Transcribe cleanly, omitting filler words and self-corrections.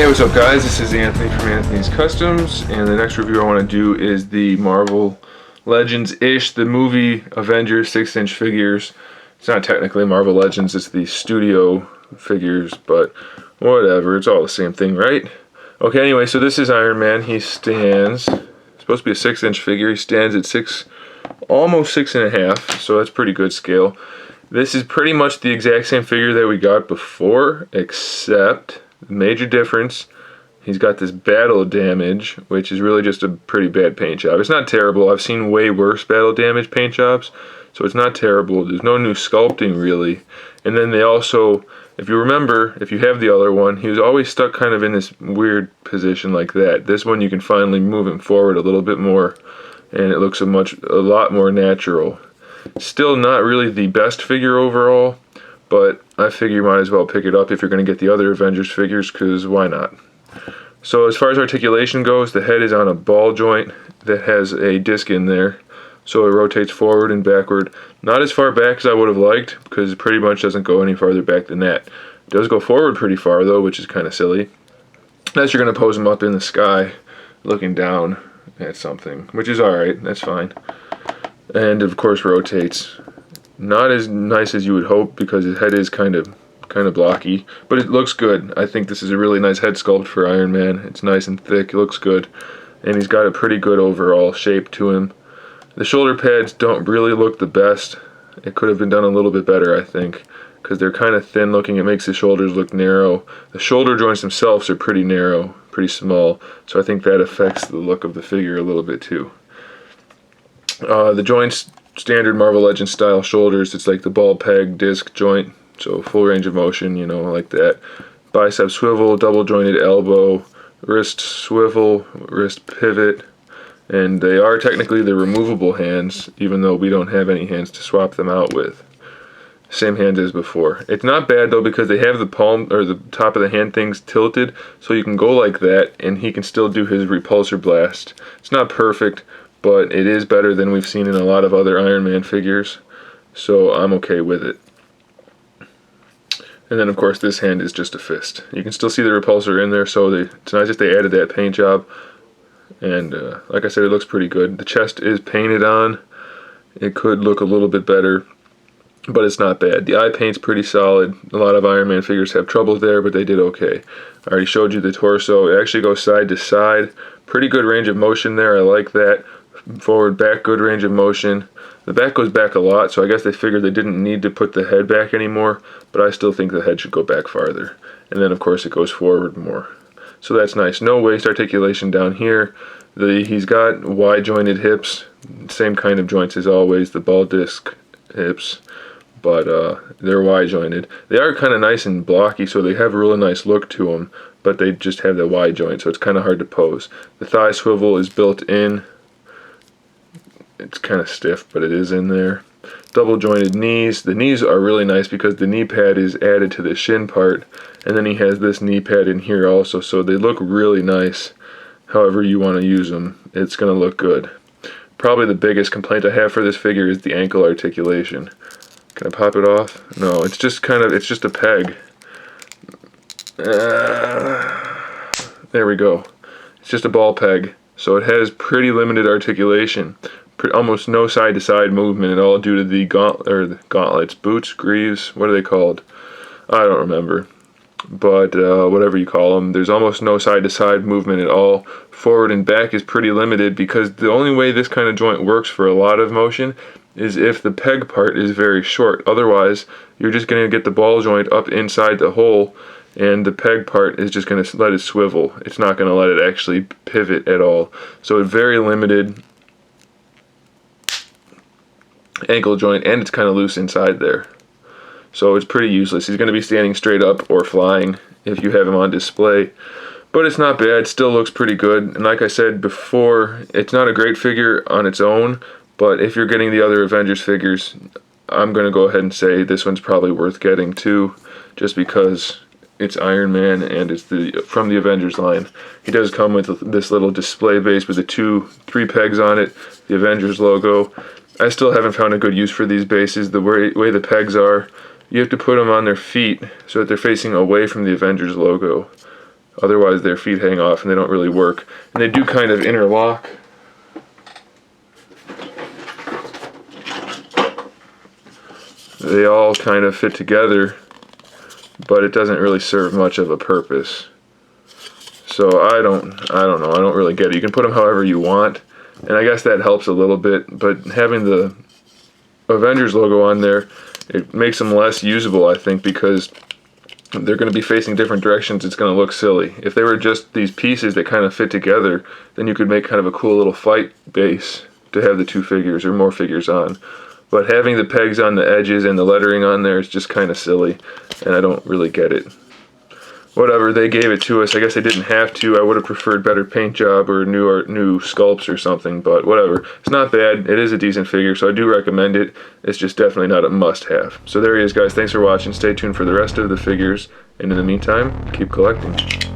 Hey, what's up guys? This is Anthony from Anthony's Customs, and the next review I want to do is the Marvel Legends-ish, the movie Avengers 6-inch figures. It's not technically Marvel Legends, it's the studio figures, but whatever, it's all the same thing, right? Okay, anyway, so this is Iron Man. He stands, it's supposed to be a 6-inch figure, he stands at almost 6.5, so that's pretty good scale. This is pretty much the exact same figure that we got before, except the major difference, he's got this battle damage, which is really just a pretty bad paint job. It's not terrible. I've seen way worse battle damage paint jobs, so it's not terrible. There's no new sculpting really. And then they also, if you remember, if you have the other one, he was always stuck kind of in this weird position like that. This one you can finally move him forward a little bit more, and it looks a lot more natural. Still not really the best figure overall, but I figure you might as well pick it up if you're going to get the other Avengers figures, because why not? So as far as articulation goes, the head is on a ball joint that has a disc in there, so it rotates forward and backward. Not as far back as I would have liked, because it pretty much doesn't go any farther back than that. It does go forward pretty far though, which is kind of silly. Unless you're going to pose him up in the sky, looking down at something, which is alright, that's fine. And of course rotates. Not as nice as you would hope, because his head is kind of blocky, but it looks good. I think this is a really nice head sculpt for Iron Man. It's nice and thick, it looks good, and he's got a pretty good overall shape to him. The shoulder pads don't really look the best. It could have been done a little bit better, I think, because they're kind of thin looking. It makes the shoulders look narrow. The shoulder joints themselves are pretty narrow, pretty small, so I think that affects the look of the figure a little bit too. The joints, standard Marvel Legends style shoulders, it's like the ball peg disc joint, so full range of motion, you know, like that. Bicep swivel, double jointed elbow, wrist swivel, wrist pivot, and they are technically the removable hands, even though we don't have any hands to swap them out with. Same hand as before. It's not bad though, because they have the palm or the top of the hand things tilted, so you can go like that and he can still do his repulsor blast. It's not perfect, but it is better than we've seen in a lot of other Iron Man figures, so I'm okay with it. And then of course this hand is just a fist. You can still see the repulsor in there, so it's nice that they added that paint job. And like I said, it looks pretty good. The chest is painted on. It could look a little bit better, but it's not bad. The eye paint's pretty solid. A lot of Iron Man figures have trouble there, but they did okay. I already showed you the torso. It actually goes side to side. Pretty good range of motion there. I like that. Forward, back, good range of motion. The back goes back a lot, so I guess they figured they didn't need to put the head back anymore, but I still think the head should go back farther. And then of course it goes forward more. So that's nice. No waist articulation down here. He's got wide jointed hips, same kind of joints as always, the ball disc hips, but they're wide jointed. They are kind of nice and blocky, so they have a really nice look to them, but they just have the wide joint, so it's kind of hard to pose. The thigh swivel is built in. It's kind of stiff, but it is in there. Double jointed knees. The knees are really nice because the knee pad is added to the shin part, and then he has this knee pad in here also, so they look really nice. However you want to use them, it's going to look good. Probably the biggest complaint I have for this figure is the ankle articulation. Can I pop it off? No, it's just it's just a peg. There we go. It's just a ball peg, so it has pretty limited articulation. Almost no side-to-side movement at all due to the gauntlets, boots, greaves, what are they called? I don't remember. But whatever you call them, there's almost no side-to-side movement at all. Forward and back is pretty limited, because the only way this kind of joint works for a lot of motion is if the peg part is very short. Otherwise, you're just going to get the ball joint up inside the hole, and the peg part is just going to let it swivel. It's not going to let it actually pivot at all. So it's very limited ankle joint, and it's kind of loose inside there, so it's pretty useless. He's going to be standing straight up or flying if you have him on display, but it's not bad. Still looks pretty good, and like I said before, it's not a great figure on its own, but if you're getting the other Avengers figures, I'm going to go ahead and say this one's probably worth getting too, just because it's Iron Man and it's from the Avengers line. He does come with this little display base with the 3 pegs on it, the Avengers logo. I still haven't found a good use for these bases. The way the pegs are, you have to put them on their feet so that they're facing away from the Avengers logo. Otherwise their feet hang off and they don't really work. And they do kind of interlock. They all kind of fit together, but it doesn't really serve much of a purpose. So I don't know. I don't really get it. You can put them however you want, and I guess that helps a little bit, but having the Avengers logo on there, it makes them less usable, I think, because they're going to be facing different directions. It's going to look silly. If they were just these pieces that kind of fit together, then you could make kind of a cool little fight base to have the two figures or more figures on. But having the pegs on the edges and the lettering on there is just kind of silly, and I don't really get it. Whatever, they gave it to us. I guess they didn't have to. I would have preferred better paint job or new sculpts or something, but whatever. It's not bad. It is a decent figure, so I do recommend it. It's just definitely not a must-have. So there he is, guys. Thanks for watching. Stay tuned for the rest of the figures, and in the meantime, keep collecting.